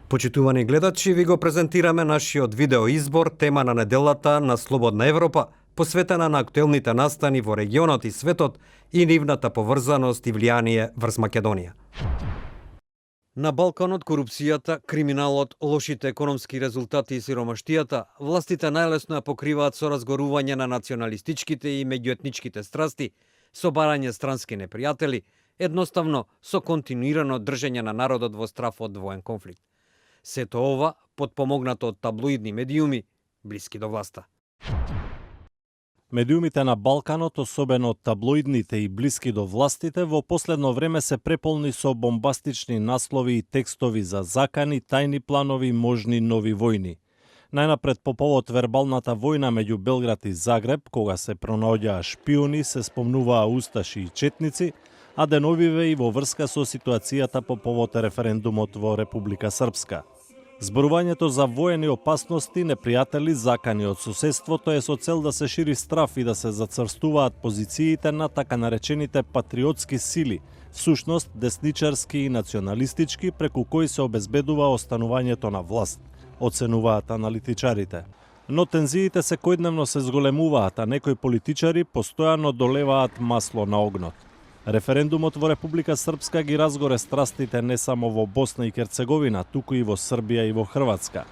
Почитувани гледачи, ви го презентираме нашиот видеоизбор тема на неделата на Слободна Европа, посветена на актуелните настани во регионот и светот и нивната поврзаност и влијание врз Македонија. На Балканот корупцијата, криминалот, лошите економски резултати и сиромаштијата, властите најлесно ја покриваат со разгорување на националистичките и меѓуетничките страсти, со барање странски непријатели, едноставно со континуирано држење на народот во страф од воен конфликт. Сето ова потпомогнато од таблоидни медиуми блиски до власта. Медиумите на Балканот, особено таблоидните и блиски до властите, во последно време се преполни со бомбастични наслови и текстови за закани, тајни планови, можни нови војни. Најнапред по повод вербалната војна меѓу Белград и Загреб, кога се пронаоѓаа шпиони, се спомнуваа усташи и четници, а деновиве и во врска со ситуацијата по повод референдумот во Република Српска. Зборувањето за воени опасности, непријатели, закани од соседството е со цел да се шири страф и да се зацрстуваат позициите на така наречените патриотски сили, всушност десничарски и националистички, преку кои се обезбедува останувањето на власт, оценуваат аналитичарите. Но тензиите секојдневно се зголемуваат, а некои политичари постојано долеваат масло на огнот. Референдумот во Република Српска ги разгоре страстите не само во Босна и Херцеговина, туку и во Србија и во Хрватска.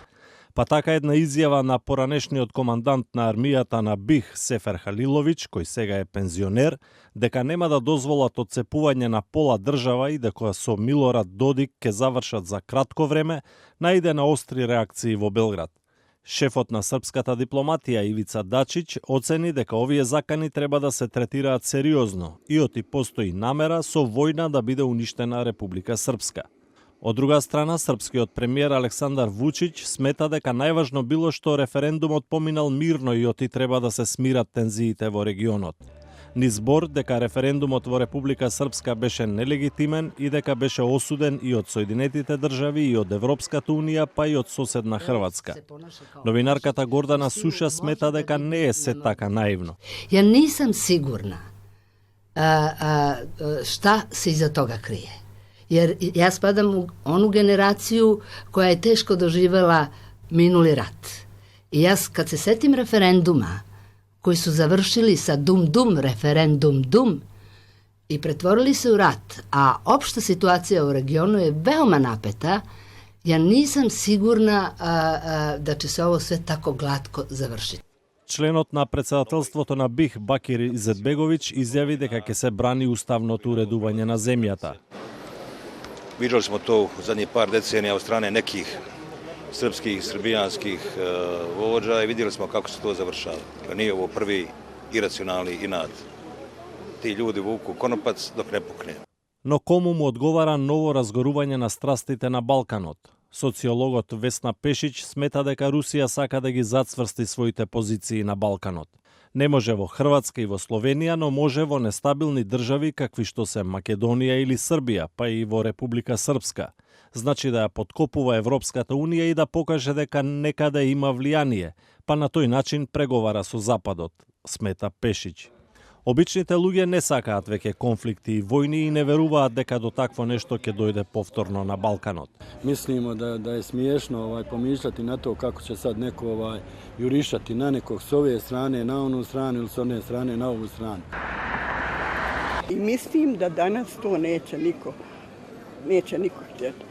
Па така една изјава на поранешниот командант на армијата на БиХ, Сефер Халиловиќ, кој сега е пензионер, дека нема да дозволат отцепување на пола држава и дека со Милорад Додик ќе завршат за кратко време, најде на остри реакции во Белград. Шефот на српската дипломатија Ивица Дачиć оцени дека овие закани треба да се третираат сериозно и оти постои намера со војна да биде уништена Република Српска. Од друга страна, српскиот премиер Александар Вучиć смета дека најважно било што референдумот поминал мирно и оти треба да се смират тензиите во регионот. Низ збор дека референдумот во Република Српска беше нелегитимен и дека беше осуден и од Соединетите држави и од Европската унија, па и од соседна Хрватска. Новинарката Гордана Суша смета дека не е се така наивно. Ја нисам сигурна шта се иза тога крие. Jer ja spadam u onu generaciju koja je teško doživela minuli rat. I ja kad se setim referenduma koji su završili sa dum-dum, referendum-dum i pretvorili se u rat, a opšta situacija u regionu je veoma napeta, ja nisam sigurna da će se ovo sve tako glatko završiti. Членот на председателството на БиХ Бакир Изетбеговиќ изјави дека ќе се брани уставното уредување на земјата. Viđali smo to u zadnjih par decenija od strane nekih srpskih, srbijanskih vođa i vidjeli smo kako se to završava. Nije ovo prvi iracionalni inat. Ti ljudi vuku konopac dok ne pukne. Но кому му одговара ново разгорување на страстите на Балканот? Социологот Весна Пешиć смета дека Русија сака да ги зацврсти своите позиции на Балканот. Не може во Хрватска и во Словенија, но може во нестабилни држави какви што се Македонија или Србија, па и во Република Српска. Значи да ја подкопува Европската унија и да покаже дека некаде има влијание, па на тој начин преговара со Западот, смета Пешиć. Обичните луѓе не сакаат веќе конфликти и војни и не веруваат дека до такво нешто ќе дојде повторно на Балканот. Mislimo da je smiješno pomišljati na to kako će sad neko jurišati na nekog s ove strane na onu stranu ili s one strane na ovu stranu. I mislim da danas to neće niko htjeti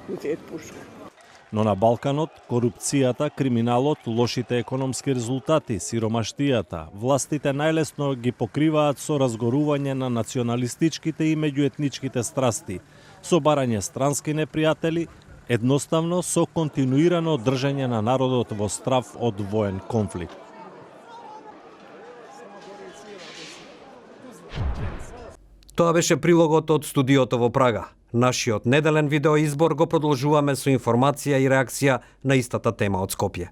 uzeti pušku. Но на Балканот, корупцијата, криминалот, лошите економски резултати, сиромаштијата, властите најлесно ги покриваат со разгорување на националистичките и меѓуетничките страсти, со барање странски непријатели, едноставно со континуирано држање на народот во страф од воен конфликт. Тоа беше прилогот од студиото во Прага. Нашиот неделен видеоизбор го продолжуваме со информација и реакција на истата тема од Скопје.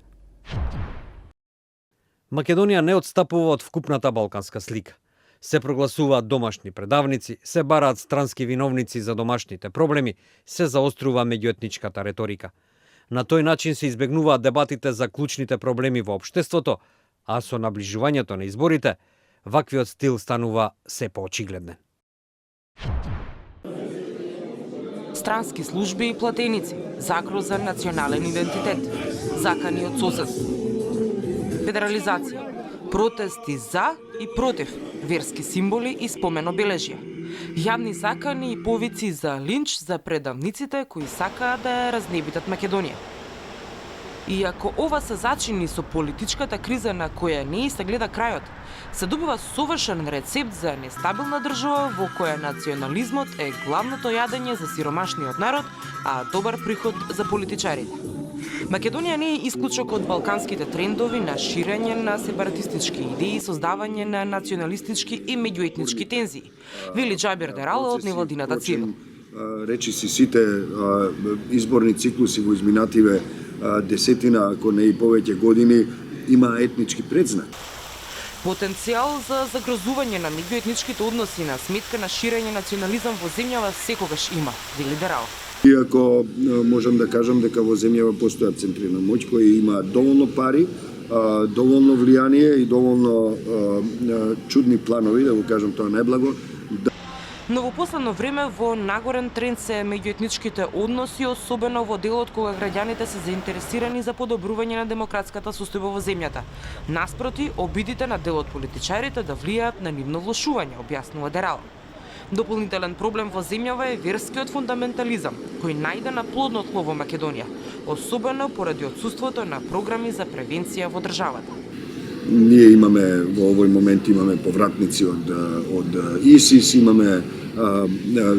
Македонија не отстапува од вкупната балканска слика. Се прогласуваат домашни предавници, се бараат странски виновници за домашните проблеми, се заострува меѓуетничката реторика. На тој начин се избегнуваат дебатите за клучните проблеми во општеството, а со наближувањето на изборите, ваквиот стил станува се поочигледен. странски служби и платеници, загроза национален идентитет, закани од соседство. Федерализација, протести за и против верски символи и споменобележја. Јавни закани и повици за линч за предавниците кои сакаат да ја разнебитат Македонија. Иако ова се зачини со политичката криза на која не и се гледа крајот, се добива совршен рецепт за нестабилна држава во која национализмот е главното јадење за сиромашниот народ, а добар приход за политичарите. Македонија не е исклучок од балканските трендови на ширење на сепаратистички идеи и создавање на националистички и меѓуетнички тензии, вели Џабир Дерала од невладината Цивил. Речи си сите изборни циклуси во изминативе десетина, ако не и повеќе години, има етнички предзнак. Потенцијал за загрозување на меѓуетничките односи на сметка на ширење национализам во земјава секогаш има, вели Дерала. Иако можам да кажам дека во земјава постојат центри на моќ кои има доволно пари, доволно влијание и доволно чудни планови, да го кажам тоа најблаго. Но во последно време во нагорен тренд се меѓуетничките односи, особено во делот кога граѓаните се заинтересирани за подобрување на демократската состојба во земјата. Наспроти, обидите на дел од политичарите да влијаат на нивно влошување, објаснува Дерала. Дополнителен проблем во земјава е верскиот фундаментализам, кој најде на плодно тло во Македонија, особено поради отсуството на програми за превенција во државата. Ние имаме во овој момент имаме повратници од ИСИС, имаме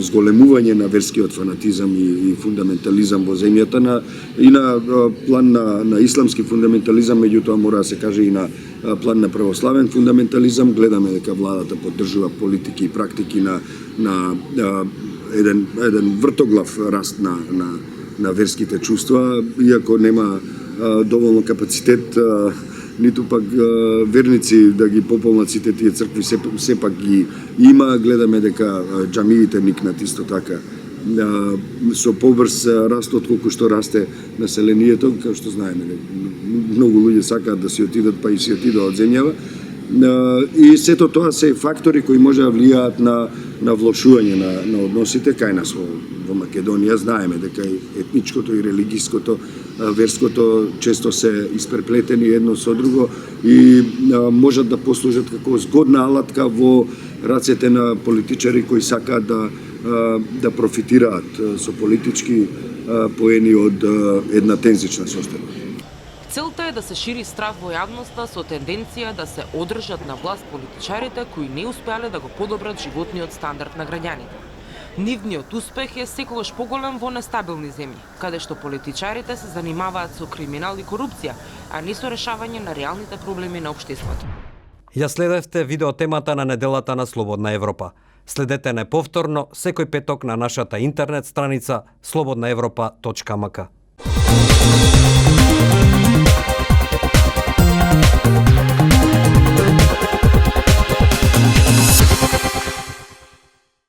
зголемување на верскиот фанатизам и фундаментализам во земјата и на план на исламски фундаментализам, меѓутоа мора да се каже и на план на православен фундаментализам. Гледаме дека владата поддржува политики и практики на еден вртоглав раст на верските чувства, иако нема доволно капацитет ниту пак верници да ги пополнат сите тие цркви, сепак ги има. Гледаме дека џамиите никнат исто така со побрз раст отколку што расте населението, како што знаеме, многу луѓе сакаат да си отидат, па и си отидоа од земјава. И сето тоа се фактори кои може да влијаат на влошување на односите кај нас во Македонија. Знаеме дека етничкото и религиското, верското често се испреплетени едно со друго и можат да послужат како згодна алатка во рацете на политичари кои сакаат да профитираат со политички поени од една тензична состојба. Целта е да се шири страх во јавноста со тенденција да се одржат на власт политичарите кои не успеале да го подобрат животниот стандард на граѓаните. Нивниот успех е секогаш поголем во нестабилни земји, каде што политичарите се занимаваат со криминал и корупција, а не со решавање на реалните проблеми на општеството. Ја следевте видеотемата на неделата на Слободна Европа. Следете не повторно секој петок на нашата интернет страница slobodnaevropa.mk.